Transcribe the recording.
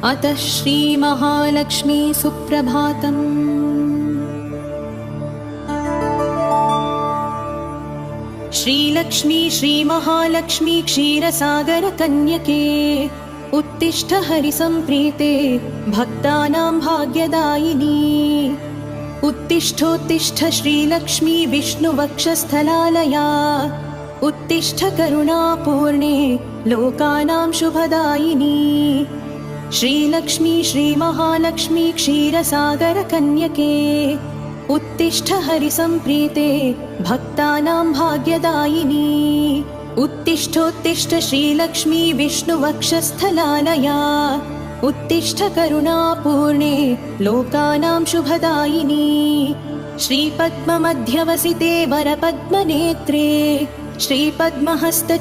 अतः श्रीमहालक्ष्मी सुप्रभातम्। श्रीलक्ष्मी श्रीमहालक्ष्मी क्षीरसागरकन्यके उत्तिष्ठ हरिसम्प्रीते भक्तानां भाग्यदायिनी। उत्तिष्ठोत्तिष्ठ श्रीलक्ष्मी विष्णुवक्षस्थलालया। उत्तिष्ठ करुणापूर्णे लोकानां शुभदायिनी। श्रीलक्ष्मी श्रीमहालक्ष्मी क्षीरसागरकन्यके उत्तिष्ठ हरिसम्प्रीते भक्तानां भाग्यदायिनी। उत्तिष्ठोत्तिष्ठ श्रीलक्ष्मी विष्णुवक्षस्थलालया। उत्तिष्ठ करुणापूर्णे लोकानां शुभदायिनी। श्रीपद्ममध्यवसिते वरपद्मनेत्रे श्रीपद्महस्त